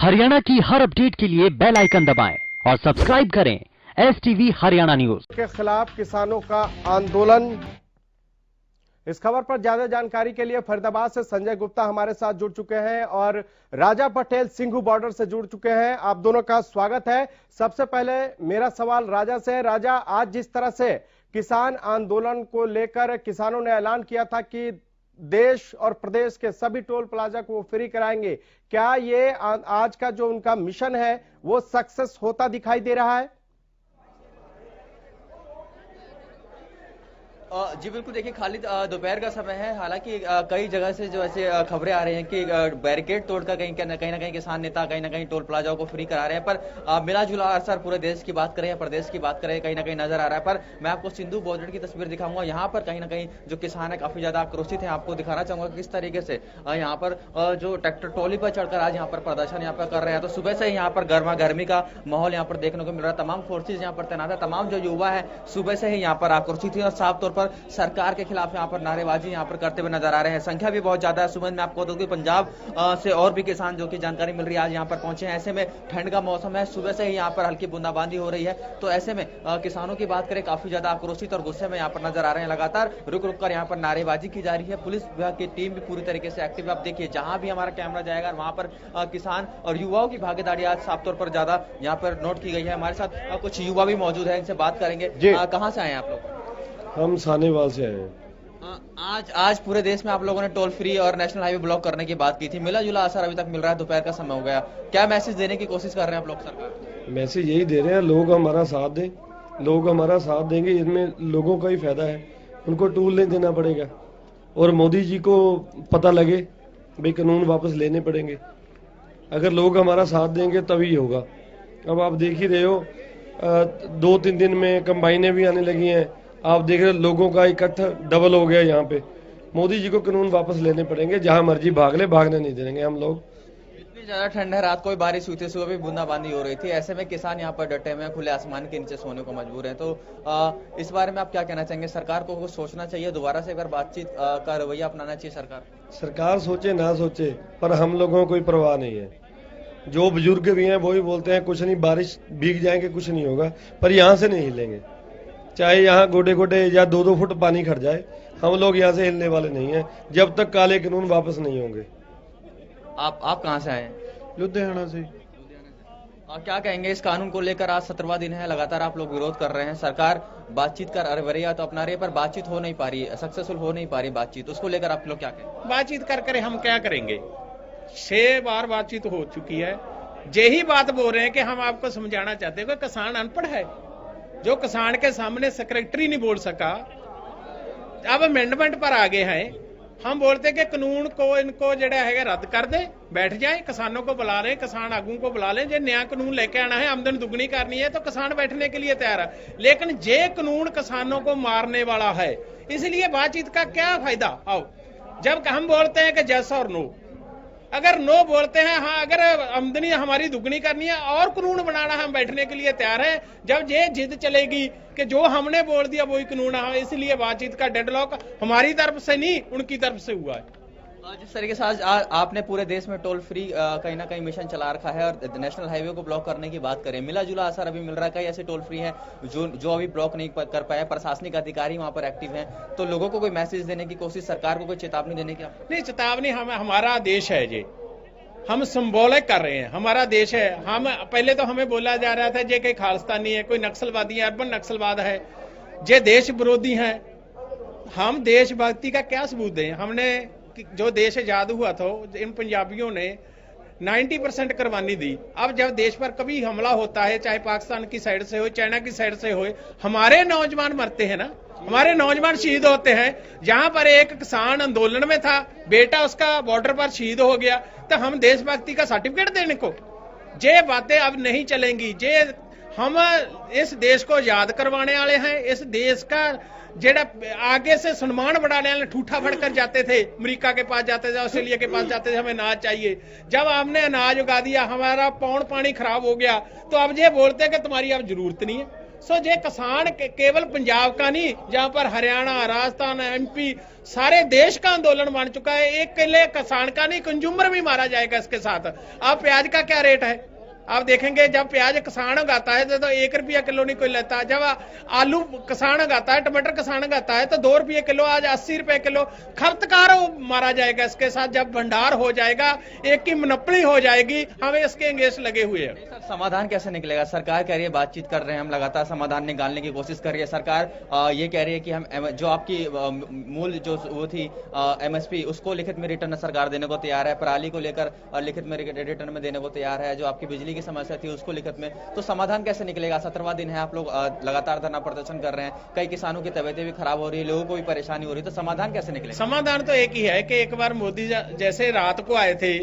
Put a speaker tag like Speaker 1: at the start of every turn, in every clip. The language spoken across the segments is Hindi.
Speaker 1: हरियाणा की हर अपडेट के लिए बेल आइकन दबाएं और सब्सक्राइब करें STV हरियाणा न्यूज
Speaker 2: के खिलाफ किसानों का आंदोलन। इस खबर पर ज्यादा जानकारी के लिए फरीदाबाद से संजय गुप्ता हमारे साथ जुड़ चुके हैं और राजा पटेल सिंघू बॉर्डर से जुड़ चुके हैं। आप दोनों का स्वागत है। सबसे पहले मेरा सवाल राजा से है। राजा, आज जिस तरह से किसान आंदोलन को लेकर किसानों ने ऐलान किया था कि देश और प्रदेश के सभी टोल प्लाजा को वो फ्री कराएंगे, क्या ये आज का जो उनका मिशन है वो सक्सेस होता दिखाई दे रहा है?
Speaker 3: जी बिल्कुल, देखिए खालिद, दोपहर का समय है। हालांकि कई जगह से जो ऐसे खबरें आ रही हैं कि बैरिकेड तोड़कर कहीं ना कहीं किसान नेता कहीं ना कहीं टोल प्लाजाओं को फ्री करा रहे हैं, पर मिला जुला असर पूरे देश की बात करें या प्रदेश की बात करें कहीं ना कहीं नजर आ रहा है। पर मैं आपको सिंधु बॉर्डर की तस्वीर दिखाऊंगा। यहाँ पर कहीं ना कहीं जो किसान है काफी ज्यादा आक्रोशित है। आपको दिखाना चाहूंगा किस तरीके से यहाँ पर जो ट्रैक्टर ट्रॉली पर चढ़कर आज यहाँ पर प्रदर्शन यहाँ पर कर रहे हैं। तो सुबह से यहाँ पर गर्मा गर्मी का माहौल यहाँ पर देखने को मिल रहा है। तमाम फोर्सेज यहाँ पर तैनात है। तमाम जो युवा है सुबह से ही यहाँ पर आक्रोशित है और साफ तौर पर सरकार के खिलाफ यहाँ पर नारेबाजी यहाँ पर करते हुए नजर आ रहे हैं। संख्या भी बहुत ज्यादा है। सुबह में आपको बता दूं कि पंजाब से और भी किसान जो कि जानकारी मिल रही है आज यहाँ पर पहुंचे हैं। ऐसे में ठंड का मौसम है, सुबह से ही यहाँ पर हल्की बूंदाबांदी हो रही है। तो ऐसे में किसानों की बात करें काफी ज्यादा आक्रोशित और गुस्से में यहाँ पर नजर आ रहे हैं। लगातार रुक रुक कर यहाँ पर नारेबाजी की जा रही है। पुलिस विभाग की टीम भी पूरी तरीके से एक्टिव है। आप देखिए जहां भी हमारा कैमरा जाएगा वहां पर किसान और युवाओं की भागीदारी आज साफ तौर पर ज्यादा यहाँ पर नोट की गई है। हमारे साथ कुछ युवा भी मौजूद है, इनसे बात करेंगे। कहाँ से आए हैं आप लोग?
Speaker 4: हम सानेवाल से आए हैं।
Speaker 3: आज पूरे देश में आप लोगों ने टोल फ्री और नेशनल हाईवे ब्लॉक करने की बात की थी। मिला जुला असर अभी तक मिल रहा है, दोपहर का समय हो गया। क्या मैसेज देने की कोशिश कर रहे हैं आप लोग सरकार?
Speaker 4: मैसेज यही दे रहे हैं, लोग हमारा साथ दें, लोग हमारा साथ देंगे। इसमें लोगों का ही फायदा है, उनको टूल नहीं देना पड़ेगा और मोदी जी को पता लगे भाई कानून वापस लेने पड़ेंगे। अगर लोग हमारा साथ देंगे तभी होगा। अब आप देख ही रहे हो 2-3 दिन में कंबाइनें भी आने लगी हैं। आप देख रहे हो लोगों का इकट्ठा डबल हो गया यहाँ पे। मोदी जी को कानून वापस लेने पड़ेंगे, जहां मर्जी भाग ले, भागने नहीं देंगे हम लोग।
Speaker 3: इतनी ज्यादा ठंड है, रात को भी बारिश हुई थी, सुबह भी बूंदाबांदी हो रही थी। ऐसे में किसान यहाँ पर डटे हुए हैं, खुले आसमान के नीचे सोने को मजबूर हैं। तो इस बारे में आप क्या कहना चाहेंगे? सरकार को कुछ सोचना चाहिए, दोबारा से अगर बातचीत का रवैया अपनाना चाहिए
Speaker 4: सरकार सोचे ना सोचे, पर हम लोगों को कोई परवाह नहीं है। जो बुजुर्ग भी हैं वो भी बोलते हैं कुछ नहीं, बारिश भीग जाएंगे कुछ नहीं होगा, पर यहाँ से नहीं हिलेंगे। चाहे यहाँ गोडे गोडे या 2-2 फुट पानी खड़ जाए, हम लोग यहाँ से हिलने वाले नहीं हैं जब तक काले कानून वापस नहीं होंगे।
Speaker 3: आप कहाँ से आए?
Speaker 4: लुधियाना से।
Speaker 3: क्या कहेंगे इस कानून को लेकर? आज 17वां दिन है, लगातार आप लोग विरोध कर रहे हैं। सरकार बातचीत का रवैया तो अपना रही है, पर बातचीत हो नहीं पा रही, सक्सेसफुल हो नहीं पा रही बातचीत। उसको लेकर आप लोग क्या कहेंगे?
Speaker 5: बातचीत कर हम क्या करेंगे? 6 बार बातचीत हो चुकी है। यही बात बोल रहे हैं कि हम आपको समझाना चाहते हैं। कोई किसान अनपढ़ है जो किसान के सामने सेक्रेटरी नहीं बोल सका? अब अमेंडमेंट पर आगे हैं। हम बोलते कि कानून को इनको जड़ा है रद्द कर दे, बैठ जाए, किसानों को बुला लें, किसान आगू को बुला लें। जो नया कानून लेके आना है, आमदनी दुगनी करनी है, तो किसान बैठने के लिए तैयार है। लेकिन ये कानून किसानों को मारने वाला है, इसलिए बातचीत का क्या फायदा? आओ, जब हम बोलते हैं कि जैस और नो, अगर नो बोलते हैं, हाँ अगर आमदनी हमारी दुगनी करनी है और कानून बनाना, हम बैठने के लिए तैयार हैं। जब ये जिद चलेगी कि जो हमने बोल दिया वही कानून है, इसलिए बातचीत का डेडलॉक हमारी तरफ से नहीं उनकी तरफ से हुआ है।
Speaker 3: जिस तरीके से आज आपने पूरे देश में टोल फ्री कहीं ना कहीं मिशन चला रखा है और नेशनल हाईवे को ब्लॉक करने की बात करें, मिला जुला असर अभी मिल रहा है। कई ऐसे टोल फ्री हैं जो अभी ब्लॉक नहीं कर पाए, प्रशासनिक अधिकारी वहां पर एक्टिव हैं। तो लोगों को कोई मैसेज देने की कोशिश, सरकार को कोई चेतावनी देने की? नहीं,
Speaker 5: चेतावनी हमारा देश है, ये हम सिंबॉलिक कर रहे हैं। हमारा देश है। हम पहले तो हमें बोला जा रहा था ये कोई खालिस्तानी है, कोई नक्सलवादी है, अर्बन नक्सलवाद है, ये देश विरोधी है। हम देशभक्ति का क्या सबूत दें? हमने जो देश आजाद हुआ था, इन पंजाबियों ने 90% कुर्बानी दी। अब जब देश पर कभी हमला होता है, चाहे पाकिस्तान की साइड से हो, चाइना की साइड से हो, हमारे नौजवान मरते हैं ना, हमारे नौजवान शहीद होते हैं। जहां पर एक किसान आंदोलन में था, बेटा उसका बॉर्डर पर शहीद हो गया, तो हम देशभक्ति का सर्टिफिकेट देने को? ये बातें अब नहीं चलेंगी। ये हम इस देश को याद करवाने वाले हैं। इस देश का जेड़ा आगे से सम्मान बढ़ाने वाले ठूठा फड़कर जाते थे, अमेरिका के पास जाते थे, ऑस्ट्रेलिया के पास जाते थे, हमें अनाज चाहिए। जब हमने अनाज उगा दिया, हमारा पौन पानी खराब हो गया, तो अब ये बोलते हैं कि तुम्हारी अब जरूरत नहीं है। सो जे किसान केवल पंजाब का नहीं, जहां पर हरियाणा, राजस्थान, एमपी सारे देश का आंदोलन बन चुका है। एक किले किसान का नहीं, कंज्यूमर भी मारा जाएगा इसके साथ। अब प्याज का क्या रेट है आप देखेंगे, जब प्याज किसान उगाता है तो 1 रुपया किलो नहीं कोई लेता। जब आलू किसान उगाता है, टमाटर किसान उगाता है तो 2 रुपये किलो, आज 80 रुपए किलो। खपतकार मारा जाएगा इसके साथ। जब भंडार हो जाएगा, एक की मोनोपोली हो जाएगी, हमें इसके अंगेस्ट लगे हुए हैं।
Speaker 3: सर, समाधान कैसे निकलेगा? सरकार कह रही है बातचीत कर रहे हैं हम, लगातार समाधान निकालने की कोशिश कर रही है सरकार। ये कह रही है कि हम जो आपकी मूल जो वो थी MSP, उसको लिखित में रिटर्न सरकार देने को तैयार है। पराली को लेकर लिखित में रिटर्न में देने को तैयार है। जो आपकी बिजली की समस्या थी उसको लिखित में। तो समाधान कैसे निकलेगा? 17वां दिन है, आप लोग लगातार धरना प्रदर्शन कर रहे हैं, कई किसानों की तबीयतें भी खराब हो रही है, लोगों को भी परेशानी हो रही है, तो समाधान कैसे निकलेगा?
Speaker 5: समाधान तो एक ही है कि एक बार मोदी जैसे रात को आए थे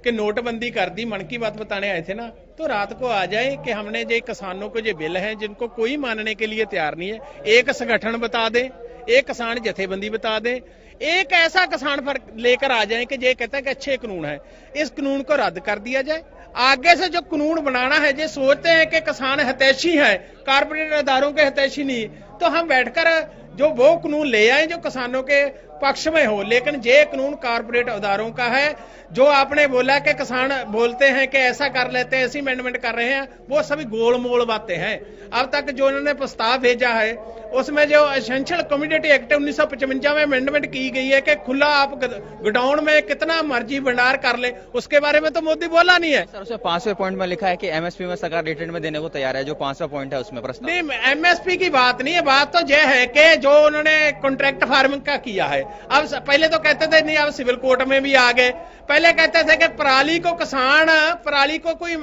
Speaker 5: कि नोटबंदी कर दी, मन की बात बताने आए थे ना, तो रात को आ जाए कि हमने जो किसानों को जो बिल है जिनको कोई मानने के लिए तैयार नहीं है, एक संगठन बता दे, एक किसान जथेबंदी बता दे, एक ऐसा किसान पर लेकर आ जाए कि ये कहता है कि अच्छे कानून है, इस कानून को रद्द कर दिया जाए। आगे से जो कानून बनाना है, जो सोचते हैं कि किसान हितैषी है, कारपोरेट अदारों के हितैषी नहीं, तो हम बैठकर जो वो कानून ले आए जो किसानों के पक्ष में हो। लेकिन ये कानून कारपोरेट अदारों का है। जो आपने बोला कि किसान बोलते हैं कि ऐसा कर लेते हैं, ऐसी अमेंडमेंट कर रहे हैं, वो सभी गोलमोल बातें हैं। अब तक जो इन्होंने प्रस्ताव भेजा है उसमें जो एसेंशियल कम्युनिटी एक्ट 1955 में अमेंडमेंट की गई है कि खुला आप गोडाउन में कितना मर्जी भंडार कर ले, उसके बारे में तो मोदी बोला नहीं है।
Speaker 3: सर, उसमें 5वें पॉइंट में लिखा है कि MSP में सरकार रिटर्न में देने को तैयार है। जो 5वां पॉइंट है उसमें प्रस्ताव
Speaker 5: नहीं, MSP की बात नहीं है। बात तो यह है कि जो उन्होंने कॉन्ट्रैक्ट फार्मिंग का किया है, अब पहले तो कहते थे नहीं, अब सिविल कोर्ट में भी आ गए। पहले कहते थे कि पराली को कोई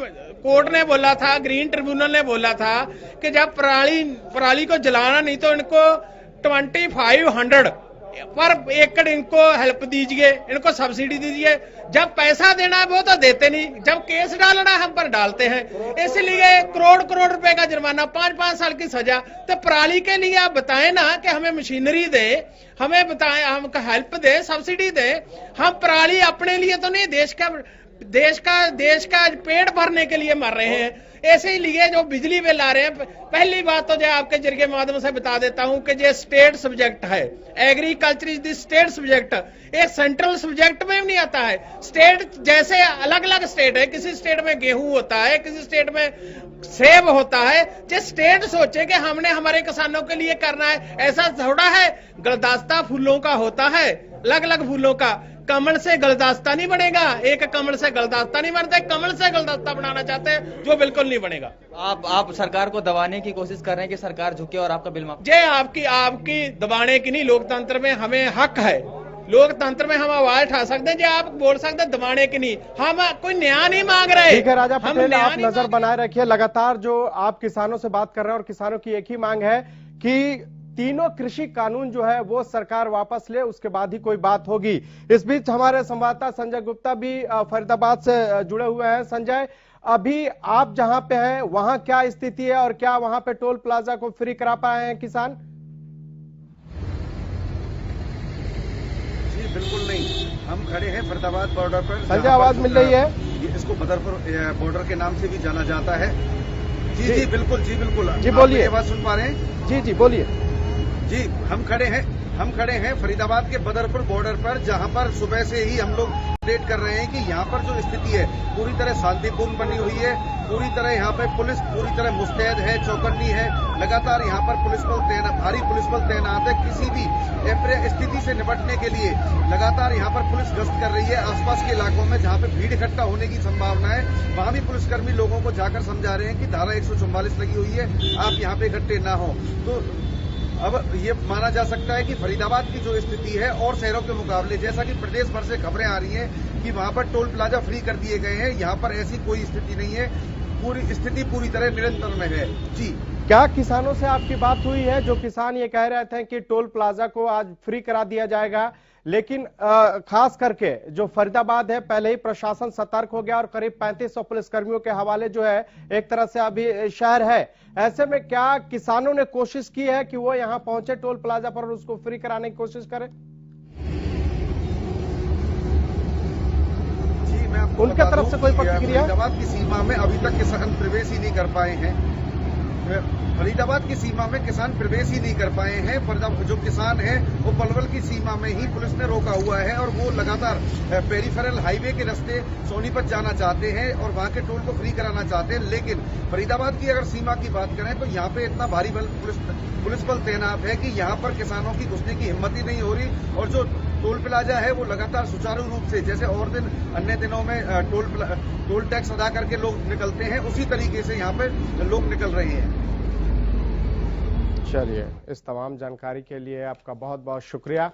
Speaker 5: कोर्ट ने बोला था, ग्रीन ट्रिब्यूनल ने बोला था कि जब पराली को जलाना नहीं तो इनको 2500 पर एकड़ इनको हेल्प दीजिए, इनको सब्सिडी दीजिए। जब पैसा देना है वो तो देते नहीं, जब केस डालना है हम पर डालते हैं। इसलिए करोड़ रुपए का जुर्माना, 5-5 साल की सजा। तो पराली के लिए आप बताएं ना कि हमें मशीनरी दे, हमें बताएं, हमको हेल्प दे, सब्सिडी दे। हम पराली अपने लिए तो नहीं, देश का पेट भरने के लिए मर रहे हैं। ऐसे ही लिए जो बिजली बिल आ रहे हैं, पहली बात तो जो आपके जरिए माध्यम से बता देता हूं कि ये स्टेट सब्जेक्ट है। Agriculture is the state subject, एक सेंट्रल सब्जेक्ट में भी नहीं आता है। स्टेट जैसे अलग अलग स्टेट है, किसी स्टेट में गेहूं होता है, किसी स्टेट में सेब होता है। जो स्टेट सोचे कि हमने हमारे किसानों के लिए करना है, ऐसा थोड़ा है। गुलदस्ता फूलों का होता है, अलग अलग फूलों का। कमल से गुलदस्ता नहीं बनेगा, एक कमल से गुलदस्ता नहीं बनता, कमल से गुलदस्ता बनाना चाहते हैं जो बिल्कुल नहीं बनेगा।
Speaker 3: आप सरकार को दबाने की कोशिश कर रहे हैं कि सरकार झुके और आपका बिल माफ।
Speaker 5: जे आपकी दबाने की नहीं, लोकतंत्र में हमें हक है, लोकतंत्र में हम आवाज उठा सकते हैं। जो आप बोल सकते हैं दबाने की नहीं, हम कोई न्याय नहीं मांग रहे।
Speaker 2: ठीक है राजा पटेल, आप नजर बनाए रखिए। लगातार जो आप किसानों से बात कर रहे हैं और किसानों की एक ही मांग है कि तीनों कृषि कानून जो है वो सरकार वापस ले, उसके बाद ही कोई बात होगी। इस बीच हमारे संवाददाता संजय गुप्ता भी फरीदाबाद से जुड़े हुए हैं। संजय, अभी आप जहां पे हैं वहां क्या स्थिति है और क्या वहां पे टोल प्लाजा को फ्री करा पाए हैं किसान?
Speaker 6: जी बिल्कुल नहीं, हम खड़े हैं फरीदाबाद बॉर्डर पर।
Speaker 2: संजय, आवाज मिल रही है?
Speaker 6: इसको बदरपुर बॉर्डर के नाम से भी जाना जाता है। जी बिल्कुल, जी बिल्कुल।
Speaker 2: जी बोलिए।
Speaker 6: आवाज सुन पा रहे हैं?
Speaker 2: जी बोलिए।
Speaker 6: जी, हम खड़े हैं फरीदाबाद के बदरपुर बॉर्डर पर, जहां पर सुबह से ही हम लोग अपडेट कर रहे हैं कि यहां पर जो स्थिति है पूरी तरह शांतिपूर्ण बनी हुई है। पूरी तरह यहां पर पुलिस पूरी तरह मुस्तैद है, चौकन्नी है। लगातार यहां पर पुलिस बल तैनात, भारी पुलिस बल तैनात है। किसी भी स्थिति से निपटने के लिए लगातार यहां पर पुलिस गश्त कर रही है। आसपास के इलाकों में जहां पर भीड़ इकट्ठा होने की संभावना है, वहां भी पुलिसकर्मी लोगों को जाकर समझा रहे हैं कि धारा 144 लगी हुई है, आप यहाँ पे इकट्ठे ना हो। तो अब ये माना जा सकता है कि फरीदाबाद की जो स्थिति है और शहरों के मुकाबले, जैसा कि प्रदेश भर से खबरें आ रही हैं कि वहां पर टोल प्लाजा फ्री कर दिए गए हैं, यहाँ पर ऐसी कोई स्थिति नहीं है। पूरी स्थिति पूरी तरह निरंतर में है। जी,
Speaker 2: क्या किसानों से आपकी बात हुई है? जो किसान ये कह रहे थे कि टोल प्लाजा को आज फ्री करा दिया जाएगा, लेकिन खास करके जो फरीदाबाद है, पहले ही प्रशासन सतर्क हो गया और करीब 3500 पुलिसकर्मियों के हवाले जो है एक तरह से अभी शहर है। ऐसे में क्या किसानों ने कोशिश की है कि वो यहाँ पहुंचे टोल प्लाजा पर और उसको फ्री कराने की कोशिश करें?
Speaker 6: जी, मैं आपको
Speaker 2: उनके तरफ से कोई प्रतिक्रिया?
Speaker 6: फरीदाबाद की सीमा में अभी तक किसान प्रवेश ही नहीं कर पाए हैं। फरीदाबाद की सीमा में किसान प्रवेश ही नहीं कर पाए हैं। जो किसान हैं वो पलवल की सीमा में ही पुलिस ने रोका हुआ है और वो लगातार पेरिफेरल हाईवे के रास्ते सोनीपत जाना चाहते हैं और वहां के टोल को फ्री कराना चाहते हैं। लेकिन फरीदाबाद की अगर सीमा की बात करें तो यहाँ पे इतना भारी बल पुलिस बल तैनात है कि यहाँ पर किसानों की घुसने की हिम्मत ही नहीं हो रही और जो टोल प्लाजा है वो लगातार सुचारू रूप से, जैसे और दिन अन्य दिनों में टोल टैक्स अदा करके लोग निकलते हैं, उसी तरीके से यहाँ पे लोग निकल रहे हैं।
Speaker 2: चलिए, इस तमाम जानकारी के लिए आपका बहुत बहुत शुक्रिया।